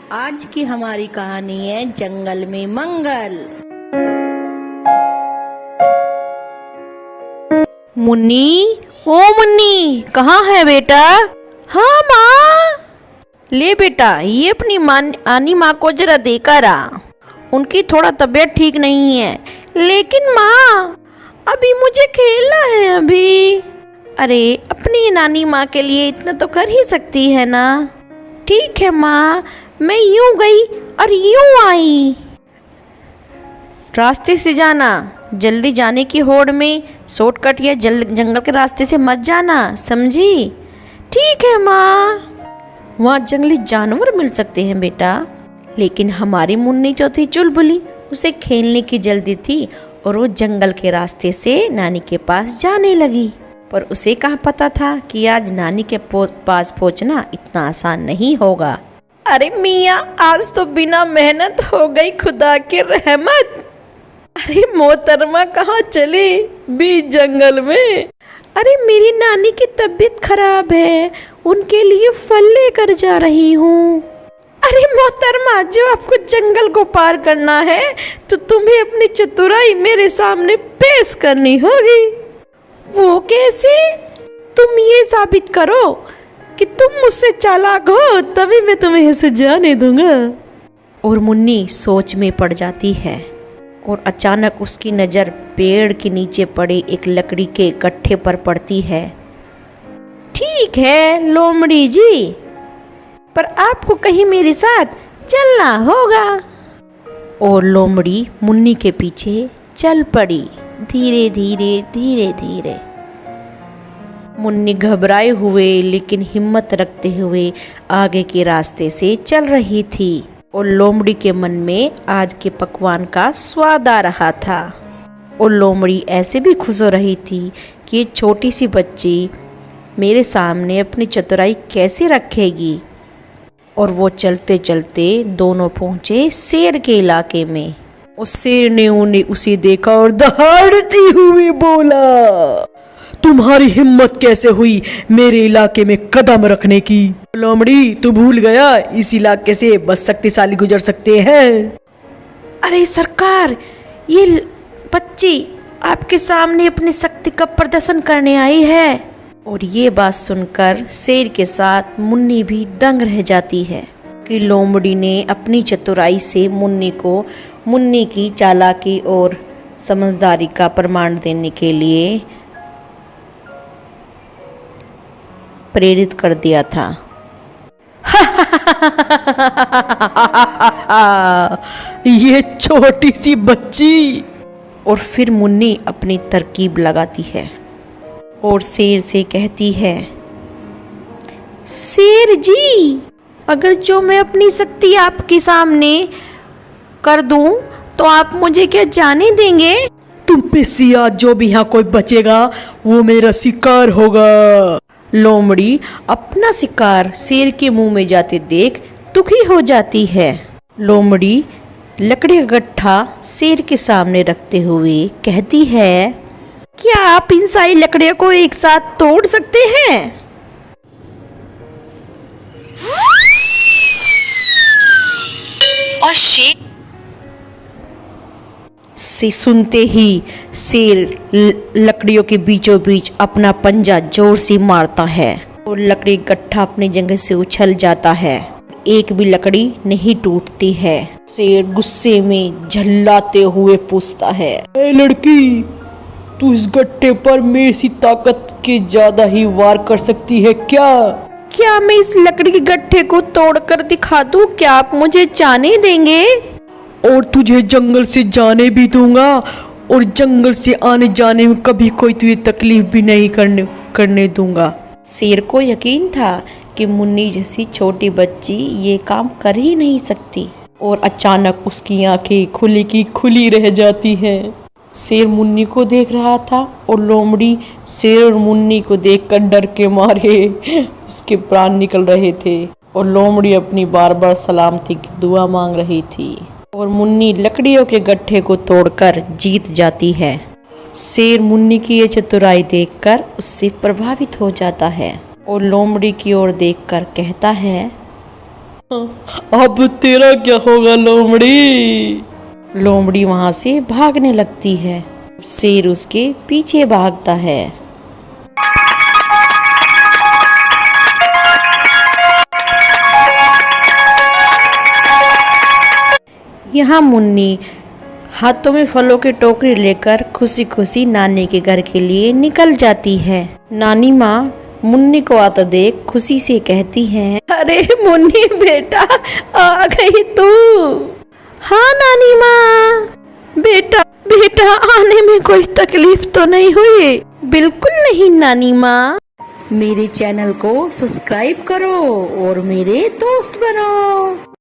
आज की हमारी कहानी है जंगल में मंगल। मुन्नी, ओ मुन्नी, कहाँ है बेटा? हाँ माँ। ले बेटा, ये अपनी आनी माँ को जरा देकर आ। उनकी थोड़ा तबीयत ठीक नहीं है। लेकिन माँ, अभी मुझे खेलना है अभी। अरे, अपनी नानी माँ के लिए इतना तो कर ही सकती है ना। ठीक है माँ, मैं यूं गई और यूं आई। रास्ते से जाना, जल्दी जाने की होड़ में शॉर्टकट या जंगल के रास्ते से मत जाना, समझी? ठीक है माँ। वहाँ जंगली जानवर मिल सकते हैं बेटा, लेकिन हमारी मुन्नी जो थी चुलबुली, उसे खेलने की जल्दी थी और वो जंगल के रास्ते से नानी के पास जाने लगी। पर उसे कहाँ पता था कि आज नानी के पास पहुँचना इतना आसान नहीं होगा। अरे मियाँ, आज तो बिना मेहनत हो गई खुदा की रहमत। अरे मोहतरमा, कहाँ चले बीच जंगल में? अरे मेरी नानी की तबीयत खराब है, उनके लिए फल लेकर जा रही हूँ। अरे मोहतरमा, जो आपको जंगल को पार करना है तो तुम्हें अपनी चतुराई मेरे सामने पेश करनी होगी। वो कैसे? तुम ये साबित करो कि तुम मुझसे चालाक हो, तभी मैं तुम्हें ऐसे जाने दूंगा। और मुन्नी सोच में पड़ जाती है और अचानक उसकी नज़र पेड़ के नीचे पड़े एक लकड़ी के गट्ठे पर पड़ती है। ठीक है लोमड़ी जी, पर आपको कहीं मेरे साथ चलना होगा। और लोमड़ी मुन्नी के पीछे चल पड़ी, धीरे धीरे धीरे धीरे। मुन्नी घबराए हुए लेकिन हिम्मत रखते हुए आगे के रास्ते से चल रही थी और लोमड़ी के मन में आज के पकवान का स्वाद आ रहा था। और लोमड़ी ऐसे भी खुश हो रही थी कि ये छोटी सी बच्ची मेरे सामने अपनी चतुराई कैसे रखेगी। और वो चलते चलते दोनों पहुँचे शेर के इलाके में। उस शेर ने उन्हें उसे देखा और दहाड़ती हुई बोला, तुम्हारी हिम्मत कैसे हुई मेरे इलाके में कदम रखने की? लोमड़ी, तू भूल गया इस इलाके से बस शक्तिशाली गुजर सकते हैं। अरे सरकार, ये बच्ची आपके सामने अपनी शक्ति का प्रदर्शन करने आई है। और ये बात सुनकर शेर के साथ मुन्नी भी दंग रह जाती है कि लोमड़ी ने अपनी चतुराई से मुन्नी की चालाकी और समझदारी का प्रमाण देने के लिए प्रेरित कर दिया था। ये छोटी सी बच्ची। और फिर मुन्नी अपनी तरकीब लगाती है और शेर से कहती है, शेर जी, अगर जो मैं अपनी शक्ति आपके सामने कर दूं तो आप मुझे क्या जाने देंगे? तुम पे सिया जो भी यहाँ कोई बचेगा वो मेरा शिकार होगा। लोमड़ी अपना शिकार शेर के मुंह में जाते देख दुखी हो जाती है। लोमड़ी लकड़ी का गट्ठा शेर के सामने रखते हुए कहती है, क्या आप इन सारी लकड़ियों को एक साथ तोड़ सकते हैं? और शेर से सुनते ही शेर लकड़ियों के बीचों बीच अपना पंजा जोर से मारता है और लकड़ी गट्ठा अपनी जगह से उछल जाता है। एक भी लकड़ी नहीं टूटती है। शेर गुस्से में झल्लाते हुए पूछता है, ए लड़की, तू इस गट्ठे पर मेरी सी ताकत के ज्यादा ही वार कर सकती है क्या? क्या मैं इस लकड़ी के गट्ठे को तोड़कर दिखा दूं? क्या आप मुझे जाने देंगे? और तुझे जंगल से जाने भी दूंगा और जंगल से आने जाने में कभी कोई तुझे तकलीफ भी नहीं करने दूंगा। शेर को यकीन था कि मुन्नी जैसी छोटी बच्ची ये काम कर ही नहीं सकती और अचानक उसकी आंखें खुली की खुली रह जाती हैं। शेर मुन्नी को देख रहा था और लोमड़ी शेर और मुन्नी को देखकर डर के मारे उसके प्राण निकल रहे थे। और लोमड़ी अपनी बार बार सलामती की दुआ मांग रही थी और मुन्नी लकड़ियों के गट्ठे को तोड़कर जीत जाती है। शेर मुन्नी की ये चतुराई देखकर उससे प्रभावित हो जाता है और लोमड़ी की ओर देखकर कहता है, अब तेरा क्या होगा लोमड़ी? लोमड़ी वहां से भागने लगती है। शेर उसके पीछे भागता है। यहाँ मुन्नी हाथों में फलों की टोकरी लेकर खुशी खुशी नानी के घर के लिए निकल जाती है। नानी माँ मुन्नी को आता देख खुशी से कहती है, अरे मुन्नी बेटा, आ गई तू। हाँ नानी माँ। बेटा बेटा, आने में कोई तकलीफ तो नहीं हुई? बिल्कुल नहीं नानी माँ। मेरे चैनल को सब्सक्राइब करो और मेरे दोस्त बनो।